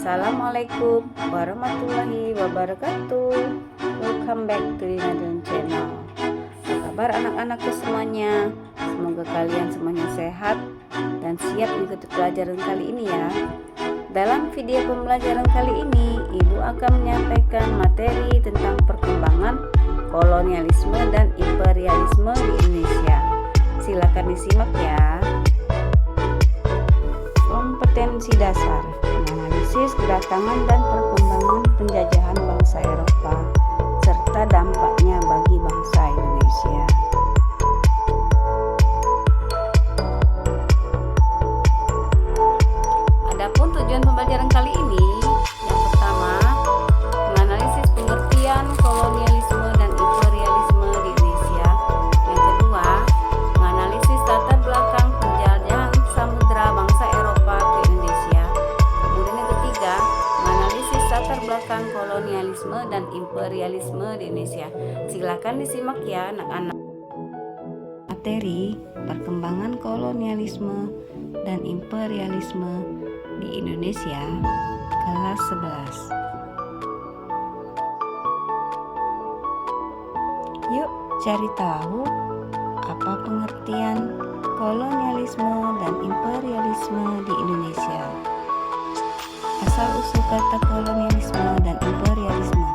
Assalamualaikum warahmatullahi wabarakatuh. Welcome back to the Nadun Channel. Apa kabar anak-anakku semuanya? Semoga kalian semuanya sehat dan siap mengikuti pelajaran kali ini ya. Dalam video pembelajaran kali ini, Ibu akan menyampaikan materi tentang perkembangan kolonialisme dan imperialisme di Indonesia. Silakan disimak ya. Kompetensi dasar: menganalisis kedatangan dan perkembangan penjajahan bangsa Eropa serta dampaknya bagi bangsa Indonesia. Adapun tujuan pembelajaran kali ini, yang pertama, menganalisis pengertian kolonialisme dan imperialisme di Indonesia. Yang kedua, menganalisis latar belakang penjajahan samudera bangsa Eropa ke Indonesia. Kemudian yang ketiga, menganalisis latar belakang kolonialisme dan imperialisme di Indonesia. Silakan disimak ya anak-anak. Materi perkembangan kolonialisme dan imperialisme di Indonesia, kelas 11. Yuk cari tahu apa pengertian kolonialisme dan imperialisme di Indonesia. Asal-usul kata kolonialisme dan imperialisme.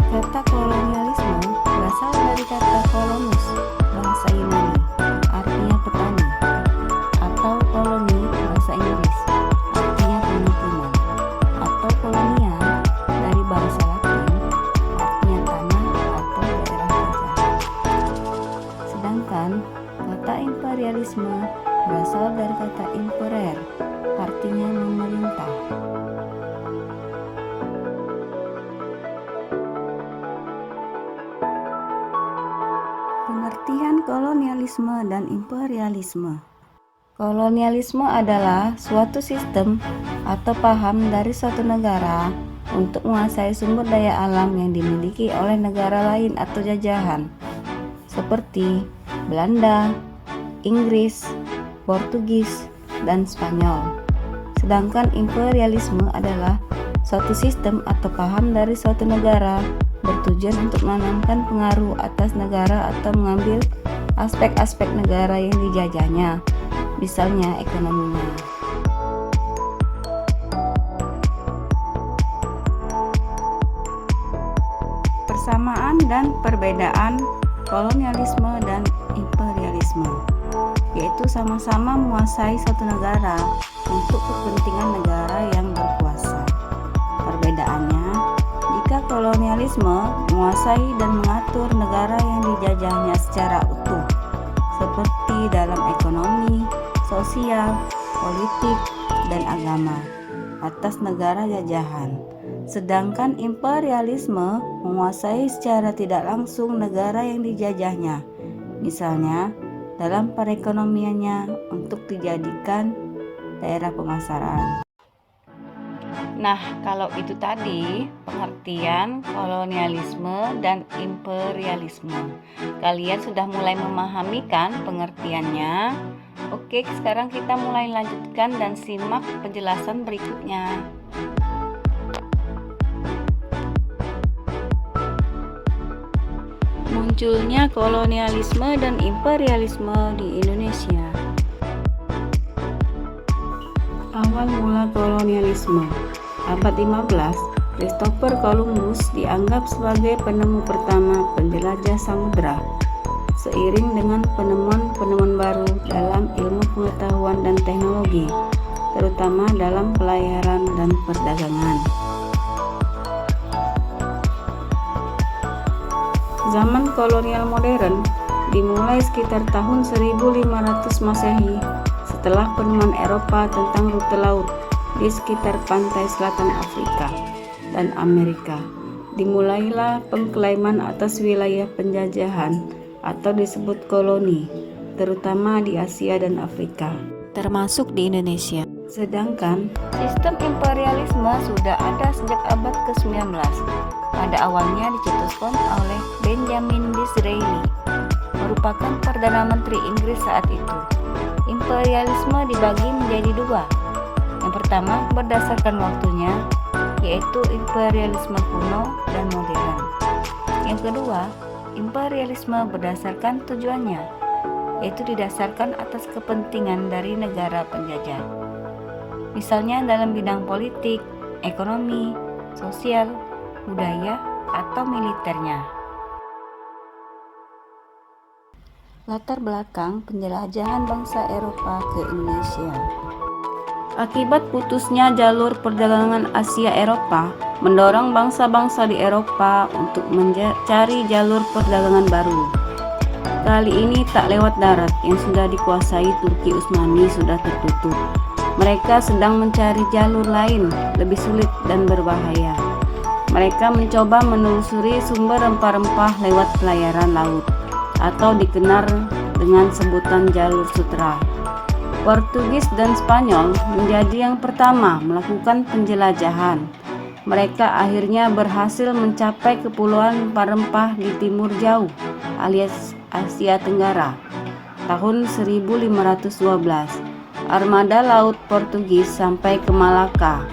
Kata kolonialisme berasal dari kata kolonus, bahasa Yunani, artinya petani, atau koloni, bahasa Inggris, artinya pemukiman, atau kolonia dari bahasa Latin, artinya tanah atau daerah jajah. Sedangkan kata imperialisme berasal dari kata imperer, artinya memerintah. Pengertian kolonialisme dan imperialisme. Kolonialisme adalah suatu sistem atau paham dari suatu negara untuk menguasai sumber daya alam yang dimiliki oleh negara lain atau jajahan, seperti Belanda, Inggris, Portugis, dan Spanyol. Sedangkan imperialisme adalah suatu sistem atau paham dari suatu negara bertujuan untuk menanamkan pengaruh atas negara atau mengambil aspek-aspek negara yang dijajahnya, misalnya ekonominya. Persamaan dan perbedaan kolonialisme dan imperialisme, yaitu sama-sama menguasai suatu negara untuk kepentingan negara yang berkuasa. Perbedaannya, jika kolonialisme menguasai dan mengatur negara yang dijajahnya secara utuh, seperti dalam ekonomi, sosial, politik, dan agama, atas negara jajahan. Sedangkan imperialisme menguasai secara tidak langsung negara yang dijajahnya, misalnya dalam perekonomiannya untuk dijadikan daerah pemasaran. Nah, kalau itu tadi pengertian kolonialisme dan imperialisme. Kalian sudah mulai memahami kan pengertiannya? Oke, sekarang kita mulai lanjutkan dan simak penjelasan berikutnya. Munculnya kolonialisme dan imperialisme di Indonesia. Awal mula kolonialisme. Abad 15, Christopher Columbus dianggap sebagai penemu pertama penjelajah samudera. Seiring dengan penemuan-penemuan baru dalam ilmu pengetahuan dan teknologi, terutama dalam pelayaran dan perdagangan. Zaman kolonial modern dimulai sekitar tahun 1500 Masehi setelah penemuan Eropa tentang rute laut di sekitar pantai selatan Afrika dan Amerika. Dimulailah pengklaiman atas wilayah penjajahan atau disebut koloni, terutama di Asia dan Afrika, termasuk di Indonesia. Sedangkan sistem imperialisme sudah ada sejak abad ke-19. Pada awalnya dicetuskan oleh Benjamin Disraeli, merupakan Perdana Menteri Inggris saat itu. imperialisme dibagi menjadi dua. Yang pertama berdasarkan waktunya, yaitu imperialisme kuno dan modern. Yang kedua, imperialisme berdasarkan tujuannya, yaitu didasarkan atas kepentingan dari negara penjajah. Misalnya dalam bidang politik, ekonomi, sosial, budaya, atau militernya. Latar belakang penjelajahan bangsa Eropa ke Indonesia. Akibat putusnya jalur perdagangan Asia-Eropa, mendorong bangsa-bangsa di Eropa untuk mencari jalur perdagangan baru. Kali ini tak lewat darat, yang sudah dikuasai Turki Utsmani sudah tertutup. Mereka sedang mencari jalur lain, lebih sulit dan berbahaya. Mereka mencoba menelusuri sumber rempah-rempah lewat pelayaran laut, atau dikenal dengan sebutan jalur sutra. Portugis dan Spanyol menjadi yang pertama melakukan penjelajahan. Mereka akhirnya berhasil mencapai kepulauan rempah di timur jauh, alias Asia Tenggara. Tahun 1512, armada laut Portugis sampai ke Malaka.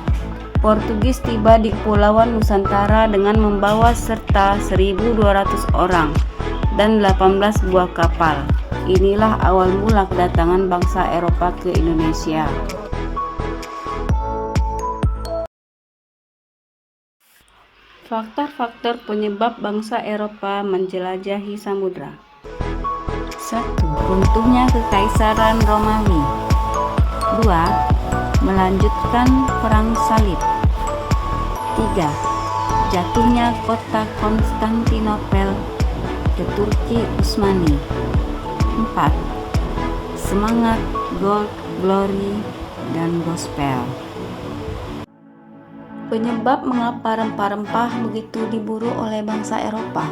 Portugis tiba di Kepulauan Nusantara dengan membawa serta 1.200 orang dan 18 buah kapal. Inilah awal mula kedatangan bangsa Eropa ke Indonesia. Faktor-faktor penyebab bangsa Eropa menjelajahi samudra. 1. Runtuhnya Kekaisaran Romawi. 2. Melanjutkan Perang Salib. 3. Jatuhnya kota Konstantinopel ke Turki Utsmani. 4. Semangat, gold, glory, dan gospel. Penyebab mengapa rempah-rempah begitu diburu oleh bangsa Eropa?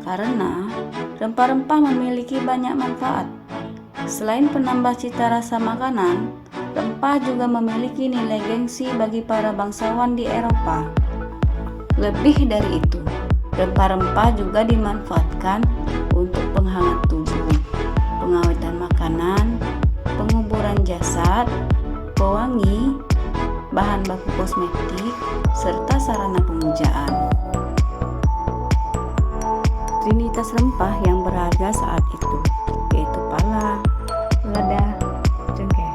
Karena rempah-rempah memiliki banyak manfaat. Selain penambah cita rasa makanan, rempah juga memiliki nilai gengsi bagi para bangsawan di Eropa. Lebih dari itu, rempah-rempah juga dimanfaatkan untuk penghangat tubuh, pengawetan makanan, penguburan jasad, pewangi, bahan baku kosmetik, serta sarana pemujaan. Trinitas rempah yang berharga saat itu, yaitu pala, lada, cengkeh.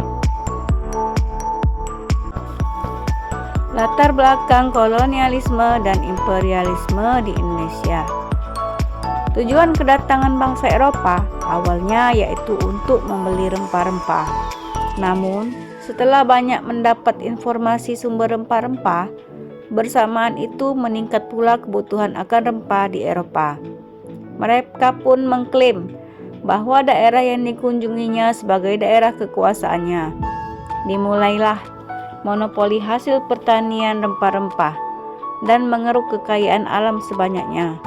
Latar belakang kolonialisme dan imperialisme di Indonesia. Tujuan kedatangan bangsa Eropa awalnya yaitu untuk membeli rempah-rempah. Namun, setelah banyak mendapat informasi sumber rempah-rempah, bersamaan itu meningkat pula kebutuhan akan rempah di Eropa. Mereka pun mengklaim bahwa daerah yang dikunjunginya sebagai daerah kekuasaannya. Dimulailah monopoli hasil pertanian rempah-rempah dan mengeruk kekayaan alam sebanyaknya.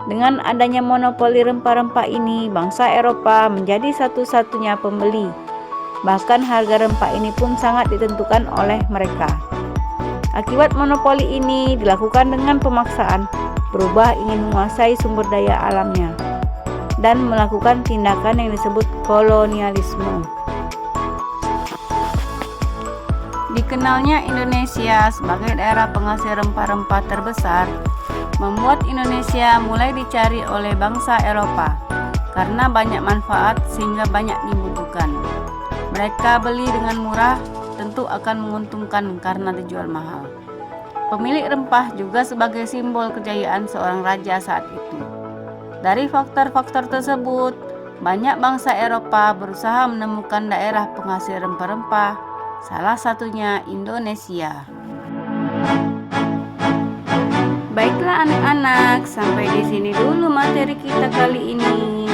Dengan adanya monopoli rempah-rempah ini, bangsa Eropa menjadi satu-satunya pembeli. Bahkan harga rempah ini pun sangat ditentukan oleh mereka. Akibat monopoli ini dilakukan dengan pemaksaan, berubah ingin menguasai sumber daya alamnya, dan melakukan tindakan yang disebut kolonialisme. Dikenalnya Indonesia sebagai daerah penghasil rempah-rempah terbesar, membuat Indonesia mulai dicari oleh bangsa Eropa karena banyak manfaat sehingga banyak dibutuhkan. Mereka beli dengan murah, tentu akan menguntungkan karena dijual mahal. Pemilik rempah juga sebagai simbol kejayaan seorang raja saat itu. Dari faktor-faktor tersebut, banyak bangsa Eropa berusaha menemukan daerah penghasil rempah-rempah, salah satunya Indonesia. Baiklah anak-anak, sampai di sini dulu materi kita kali ini.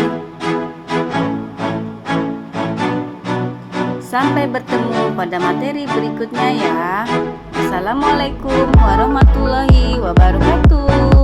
Sampai bertemu pada materi berikutnya ya. Assalamualaikum warahmatullahi wabarakatuh.